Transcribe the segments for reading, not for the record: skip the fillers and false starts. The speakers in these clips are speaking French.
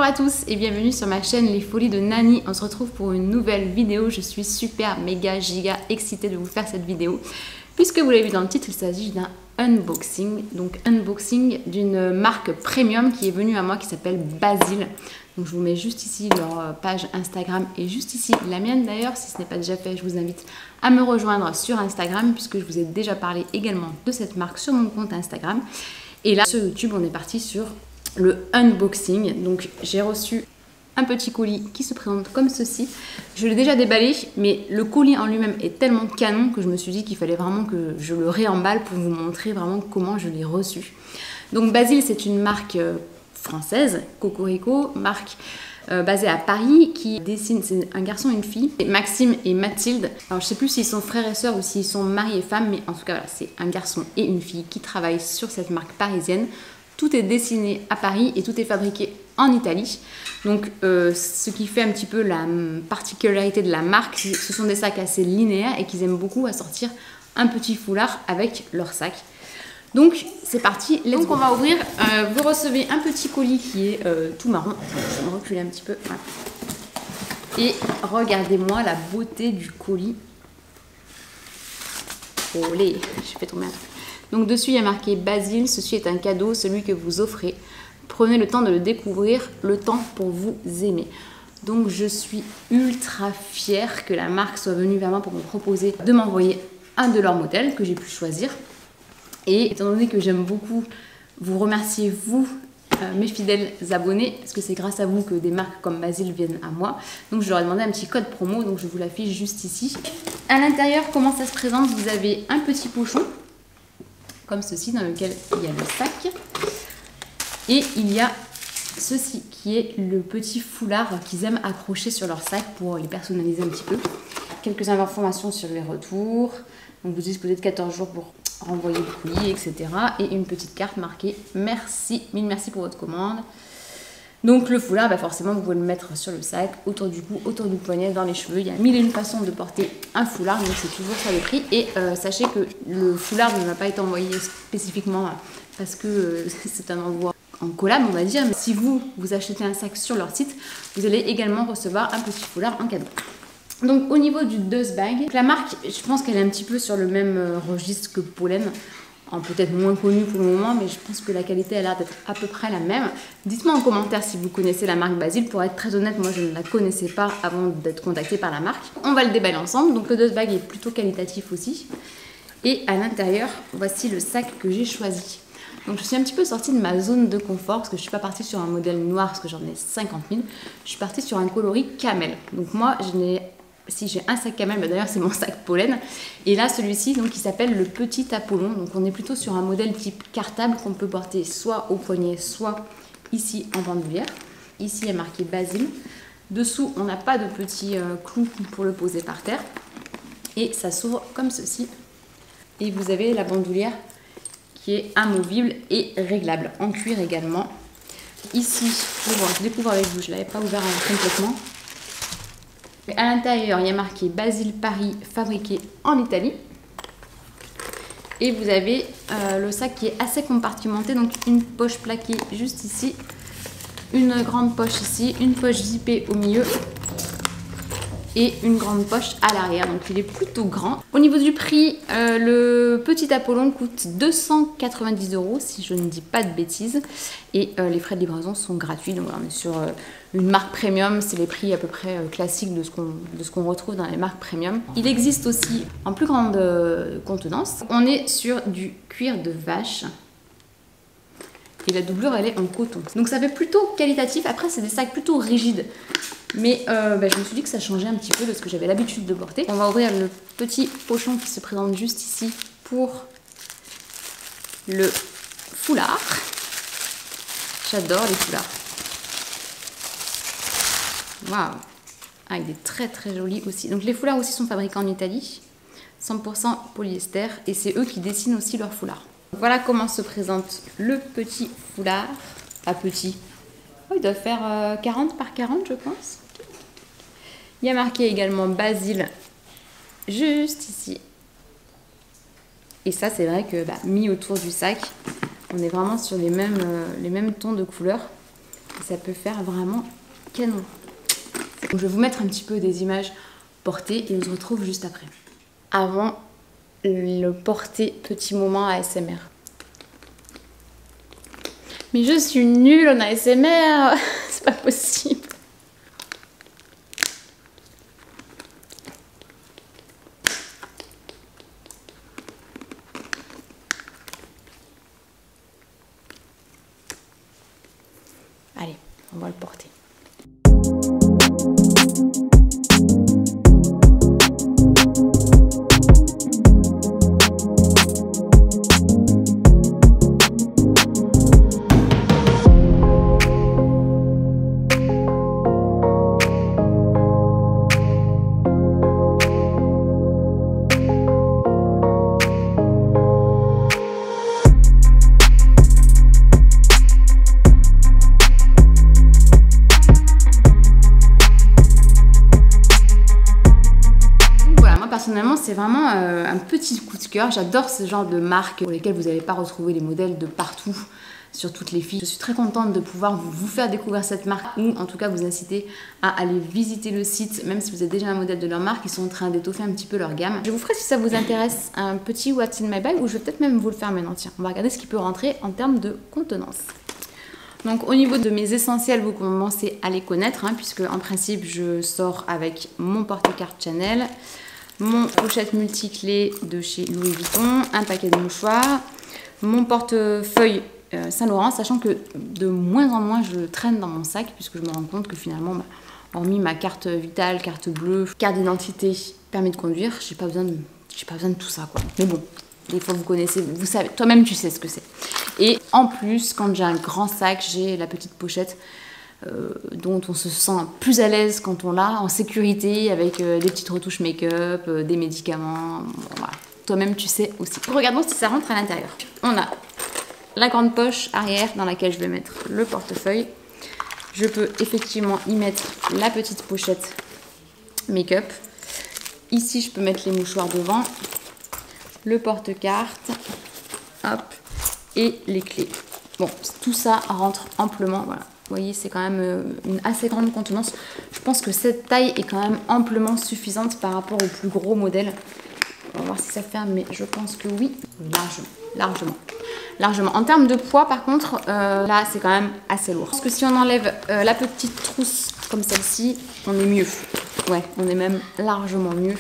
à tous et bienvenue sur ma chaîne Les Folies de Nani. On se retrouve pour une nouvelle vidéo. Je suis super méga giga excitée de vous faire cette vidéo. Puisque vous l'avez vu dans le titre, il s'agit d'un unboxing. Donc unboxing d'une marque premium qui est venue à moi qui s'appelle Basil. Donc je vous mets juste ici leur page Instagram et juste ici la mienne d'ailleurs. Si ce n'est pas déjà fait, je vous invite à me rejoindre sur Instagram puisque je vous ai déjà parlé également de cette marque sur mon compte Instagram. Et là sur YouTube, on est parti sur le unboxing. Donc j'ai reçu un petit colis qui se présente comme ceci. Je l'ai déjà déballé, mais le colis en lui-même est tellement canon que je me suis dit qu'il fallait vraiment que je le réemballe pour vous montrer vraiment comment je l'ai reçu. Donc Basil, c'est une marque française, Cocorico, marque basée à Paris, qui dessine, c'est un garçon et une fille, Maxime et Mathilde. Alors je sais plus s'ils sont frères et sœurs ou s'ils sont mari et femme, mais en tout cas voilà, c'est un garçon et une fille qui travaillent sur cette marque parisienne. Tout est dessiné à Paris et tout est fabriqué en Italie. Donc ce qui fait un petit peu la particularité de la marque, ce sont des sacs assez linéaires et qu'ils aiment beaucoup assortir un petit foulard avec leur sac. Donc c'est parti, let's go. On va ouvrir, vous recevez un petit colis qui est tout marron. Je vais me reculer un petit peu. Voilà. Et regardez-moi la beauté du colis. Olé, j'ai fait tomber un truc. Donc dessus il y a marqué Basil, ceci est un cadeau, celui que vous offrez. Prenez le temps de le découvrir, le temps pour vous aimer. Donc je suis ultra fière que la marque soit venue vers moi pour me proposer de m'envoyer un de leurs modèles que j'ai pu choisir. Et étant donné que j'aime beaucoup vous remercier, vous, mes fidèles abonnés, parce que c'est grâce à vous que des marques comme Basil viennent à moi. Donc je leur ai demandé un petit code promo, donc je vous l'affiche juste ici. À l'intérieur, comment ça se présente? Vous avez un petit pochon, comme ceci, dans lequel il y a le sac. Et il y a ceci, qui est le petit foulard qu'ils aiment accrocher sur leur sac pour les personnaliser un petit peu. Quelques informations sur les retours. Donc vous disposez de 14 jours pour renvoyer le colis, etc. Et une petite carte marquée « Merci, mille merci pour votre commande ». Donc le foulard, bah forcément, vous pouvez le mettre sur le sac, autour du cou, autour du poignet, dans les cheveux. Il y a mille et une façons de porter un foulard, donc c'est toujours ça le prix. Et sachez que le foulard ne m'a pas été envoyé spécifiquement parce que c'est un envoi en collab, on va dire. Mais si vous achetez un sac sur leur site, vous allez également recevoir un petit foulard en cadeau. Donc au niveau du dust bag, la marque, je pense qu'elle est un petit peu sur le même registre que Pollen. Peut-être moins connu pour le moment, mais je pense que la qualité a l'air d'être à peu près la même. Dites-moi en commentaire si vous connaissez la marque Basil. Pour être très honnête, moi je ne la connaissais pas avant d'être contactée par la marque. On va le déballer ensemble. Donc le dust bag est plutôt qualitatif aussi. Et à l'intérieur, voici le sac que j'ai choisi. Donc je suis un petit peu sortie de ma zone de confort parce que je ne suis pas partie sur un modèle noir parce que j'en ai 50 000. Je suis partie sur un coloris camel. Donc moi je n'ai... Si j'ai un sac camel, bah d'ailleurs c'est mon sac pollen. Et là celui-ci donc il s'appelle le petit Apollon. Donc on est plutôt sur un modèle type cartable qu'on peut porter soit au poignet, soit ici en bandoulière. Ici il y a marqué Basil. Dessous on n'a pas de petit clou pour le poser par terre. Et ça s'ouvre comme ceci. Et vous avez la bandoulière qui est amovible et réglable. En cuir également. Ici, je découvre avec vous, je ne l'avais pas ouvert complètement. À l'intérieur, il y a marqué Basil Paris, fabriqué en Italie. Et vous avez le sac qui est assez compartimenté, donc une poche plaquée juste ici, une grande poche ici, une poche zippée au milieu et une grande poche à l'arrière. Donc il est plutôt grand. Au niveau du prix, le petit Apollon coûte 290 € si je ne dis pas de bêtises. Et les frais de livraison sont gratuits. Donc voilà, on est sur une marque premium. C'est les prix à peu près classiques de ce qu'on retrouve dans les marques premium. Il existe aussi en plus grande contenance. On est sur du cuir de vache. Et la doublure, elle est en coton. Donc ça fait plutôt qualitatif. Après, c'est des sacs plutôt rigides. Mais je me suis dit que ça changeait un petit peu de ce que j'avais l'habitude de porter. On va ouvrir le petit pochon qui se présente juste ici pour le foulard. J'adore les foulards. Waouh! Ah, il est très très joli aussi. Donc les foulards aussi sont fabriqués en Italie. 100% polyester. Et c'est eux qui dessinent aussi leurs foulards. Voilà comment se présente le petit foulard. Pas petit. Oh, il doit faire 40 par 40 je pense. Il y a marqué également Basil juste ici. Et ça c'est vrai que mis autour du sac, on est vraiment sur les mêmes tons de couleurs. Ça peut faire vraiment canon. Donc, je vais vous mettre un petit peu des images portées et on se retrouve juste après. Avant le porté petit moment ASMR. Mais je suis nulle en ASMR, c'est pas possible. Allez, on va le porter. Personnellement, c'est vraiment un petit coup de cœur. J'adore ce genre de marques pour lesquelles vous n'allez pas retrouver les modèles de partout sur toutes les filles. Je suis très contente de pouvoir vous faire découvrir cette marque ou en tout cas vous inciter à aller visiter le site, même si vous êtes déjà un modèle de leur marque. Ils sont en train d'étoffer un petit peu leur gamme. Je vous ferai, si ça vous intéresse, un petit What's in my bag ou je vais peut-être même vous le faire maintenant. Tiens, on va regarder ce qui peut rentrer en termes de contenance. Donc au niveau de mes essentiels, vous commencez à les connaître puisque en principe je sors avec mon porte-carte Chanel, mon pochette multiclé de chez Louis Vuitton, un paquet de mouchoirs, mon portefeuille Saint-Laurent, sachant que de moins en moins je traîne dans mon sac puisque je me rends compte que finalement, hormis ma carte vitale, carte bleue, carte d'identité, permis de conduire, j'ai pas besoin de tout ça quoi. Mais bon, des fois vous connaissez, vous savez, toi-même tu sais ce que c'est. Et en plus, quand j'ai un grand sac, j'ai la petite pochette dont on se sent plus à l'aise quand on l'a, en sécurité, avec des petites retouches make-up, des médicaments, bon, voilà. Toi-même tu sais aussi. Regardons si ça rentre à l'intérieur. On a la grande poche arrière dans laquelle je vais mettre le portefeuille. Je peux effectivement y mettre la petite pochette make-up. Ici je peux mettre les mouchoirs devant, le porte-carte, hop, et les clés. Bon, tout ça rentre amplement, voilà. Vous voyez, c'est quand même une assez grande contenance. Je pense que cette taille est quand même amplement suffisante par rapport au plus gros modèle. On va voir si ça ferme, mais je pense que oui, largement. En termes de poids, par contre, là, c'est quand même assez lourd. Parce que si on enlève la petite trousse comme celle-ci, on est mieux. Ouais, on est même largement mieux.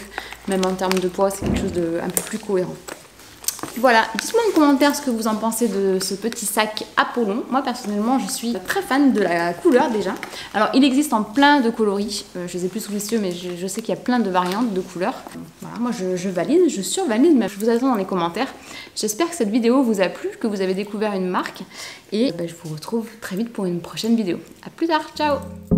Même en termes de poids, c'est quelque chose de un peu plus cohérent. Voilà, dites-moi en commentaire ce que vous en pensez de ce petit sac Apollon. Moi personnellement je suis très fan de la couleur déjà. Alors il existe en plein de coloris, je les ai plus sous les yeux mais je sais qu'il y a plein de variantes de couleurs. Voilà, moi je valide, je survalide, mais je vous attends dans les commentaires. J'espère que cette vidéo vous a plu, que vous avez découvert une marque et je vous retrouve très vite pour une prochaine vidéo. A plus tard, ciao!